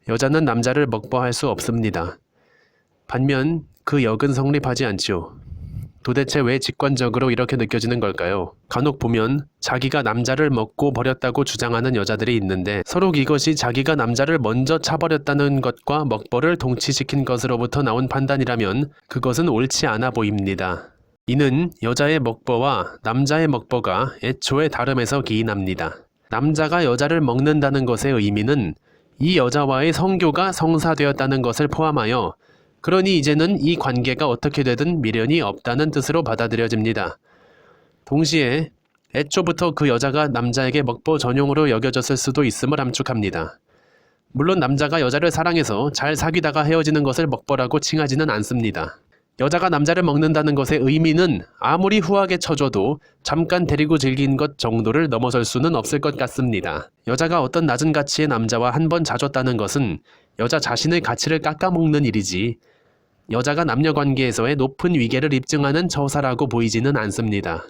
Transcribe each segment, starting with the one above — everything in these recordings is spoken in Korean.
여자는 남자를 먹보할 수 없습니다. 반면 그 역은 성립하지 않지요. 도대체 왜 직관적으로 이렇게 느껴지는 걸까요? 간혹 보면 자기가 남자를 먹고 버렸다고 주장하는 여자들이 있는데 서로 이것이 자기가 남자를 먼저 차버렸다는 것과 먹보를 동치시킨 것으로부터 나온 판단이라면 그것은 옳지 않아 보입니다. 이는 여자의 먹보와 남자의 먹보가 애초에 다름에서 기인합니다. 남자가 여자를 먹는다는 것의 의미는 이 여자와의 성교가 성사되었다는 것을 포함하여 그러니 이제는 이 관계가 어떻게 되든 미련이 없다는 뜻으로 받아들여집니다. 동시에 애초부터 그 여자가 남자에게 먹보 전용으로 여겨졌을 수도 있음을 함축합니다. 물론 남자가 여자를 사랑해서 잘 사귀다가 헤어지는 것을 먹보라고 칭하지는 않습니다. 여자가 남자를 먹는다는 것의 의미는 아무리 후하게 쳐줘도 잠깐 데리고 즐긴 것 정도를 넘어설 수는 없을 것 같습니다. 여자가 어떤 낮은 가치의 남자와 한 번 자줬다는 것은 여자 자신의 가치를 깎아먹는 일이지 여자가 남녀관계에서의 높은 위계를 입증하는 처사라고 보이지는 않습니다.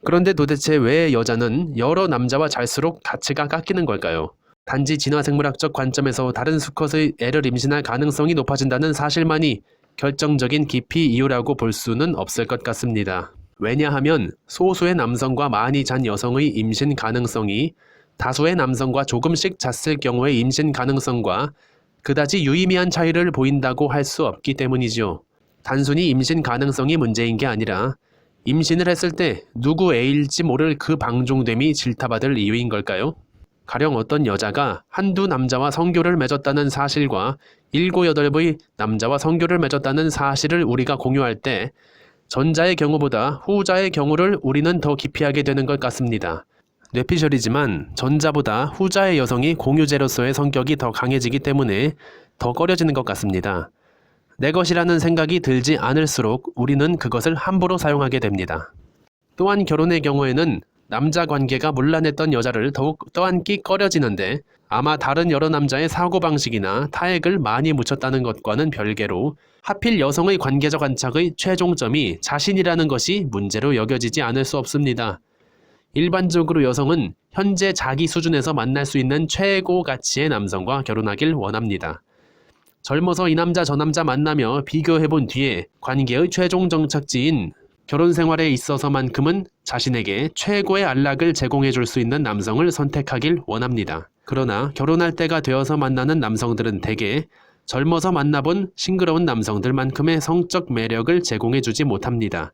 그런데 도대체 왜 여자는 여러 남자와 잘수록 가치가 깎이는 걸까요? 단지 진화생물학적 관점에서 다른 수컷의 애를 임신할 가능성이 높아진다는 사실만이 결정적인 깊이 이유라고 볼 수는 없을 것 같습니다. 왜냐하면 소수의 남성과 많이 잔 여성의 임신 가능성이 다수의 남성과 조금씩 잤을 경우의 임신 가능성과 그다지 유의미한 차이를 보인다고 할 수 없기 때문이죠. 단순히 임신 가능성이 문제인 게 아니라 임신을 했을 때 누구 애일지 모를 그 방종됨이 질타받을 이유인 걸까요? 가령 어떤 여자가 한두 남자와 성교를 맺었다는 사실과 7, 8의 남자와 성교를 맺었다는 사실을 우리가 공유할 때 전자의 경우보다 후자의 경우를 우리는 더 기피하게 되는 것 같습니다. 뇌피셜이지만 전자보다 후자의 여성이 공유제로서의 성격이 더 강해지기 때문에 더 꺼려지는 것 같습니다. 내 것이라는 생각이 들지 않을수록 우리는 그것을 함부로 사용하게 됩니다. 또한 결혼의 경우에는 남자 관계가 문란했던 여자를 더욱 떠안기 꺼려지는데 아마 다른 여러 남자의 사고방식이나 타액을 많이 묻혔다는 것과는 별개로 하필 여성의 관계적 안착의 최종점이 자신이라는 것이 문제로 여겨지지 않을 수 없습니다. 일반적으로 여성은 현재 자기 수준에서 만날 수 있는 최고 가치의 남성과 결혼하길 원합니다. 젊어서 이 남자 저 남자 만나며 비교해본 뒤에 관계의 최종 정착지인 결혼 생활에 있어서만큼은 자신에게 최고의 안락을 제공해줄 수 있는 남성을 선택하길 원합니다. 그러나 결혼할 때가 되어서 만나는 남성들은 대개 젊어서 만나본 싱그러운 남성들만큼의 성적 매력을 제공해주지 못합니다.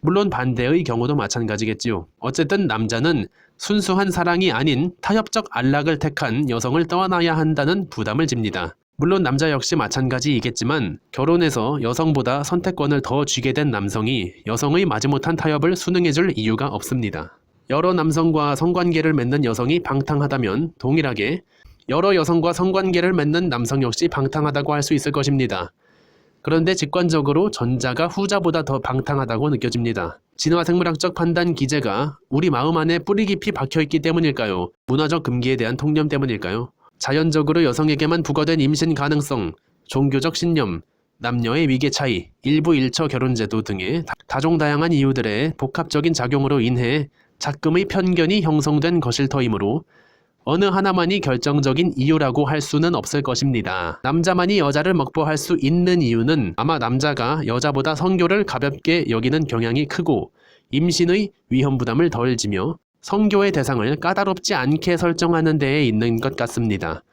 물론 반대의 경우도 마찬가지겠지요. 어쨌든 남자는 순수한 사랑이 아닌 타협적 안락을 택한 여성을 떠나야 한다는 부담을 집니다. 물론 남자 역시 마찬가지이겠지만 결혼해서 여성보다 선택권을 더 쥐게 된 남성이 여성의 마지못한 타협을 순응해줄 이유가 없습니다. 여러 남성과 성관계를 맺는 여성이 방탕하다면 동일하게 여러 여성과 성관계를 맺는 남성 역시 방탕하다고 할 수 있을 것입니다. 그런데 직관적으로 전자가 후자보다 더 방탕하다고 느껴집니다. 진화생물학적 판단 기제가 우리 마음 안에 뿌리 깊이 박혀있기 때문일까요? 문화적 금기에 대한 통념 때문일까요? 자연적으로 여성에게만 부과된 임신 가능성, 종교적 신념, 남녀의 위계 차이, 일부 일처 결혼제도 등의 다종다양한 이유들의 복합적인 작용으로 인해 작금의 편견이 형성된 것일 터이므로 어느 하나만이 결정적인 이유라고 할 수는 없을 것입니다. 남자만이 여자를 먹보할 수 있는 이유는 아마 남자가 여자보다 성교를 가볍게 여기는 경향이 크고 임신의 위험 부담을 덜 지며 성교의 대상을 까다롭지 않게 설정하는 데에 있는 것 같습니다.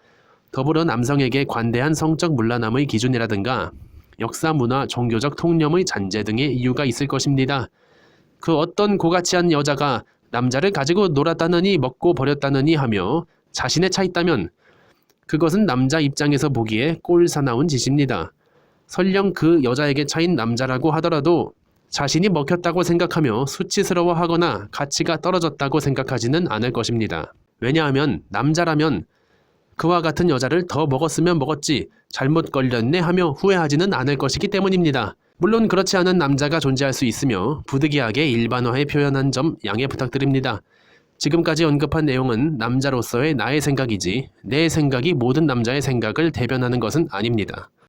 더불어 남성에게 관대한 성적 문란함의 기준이라든가 역사, 문화, 종교적 통념의 잔재 등의 이유가 있을 것입니다. 그 어떤 고가치한 여자가 남자를 가지고 놀았다느니 먹고 버렸다느니 하며 자신에 차 있다면 그것은 남자 입장에서 보기에 꼴사나운 짓입니다. 설령 그 여자에게 차인 남자라고 하더라도 자신이 먹혔다고 생각하며 수치스러워하거나 가치가 떨어졌다고 생각하지는 않을 것입니다. 왜냐하면 남자라면 그와 같은 여자를 더 먹었으면 먹었지 잘못 걸렸네 하며 후회하지는 않을 것이기 때문입니다. 물론 그렇지 않은 남자가 존재할 수 있으며 부득이하게 일반화해 표현한 점 양해 부탁드립니다. 지금까지 언급한 내용은 남자로서의 나의 생각이지 내 생각이 모든 남자의 생각을 대변하는 것은 아닙니다.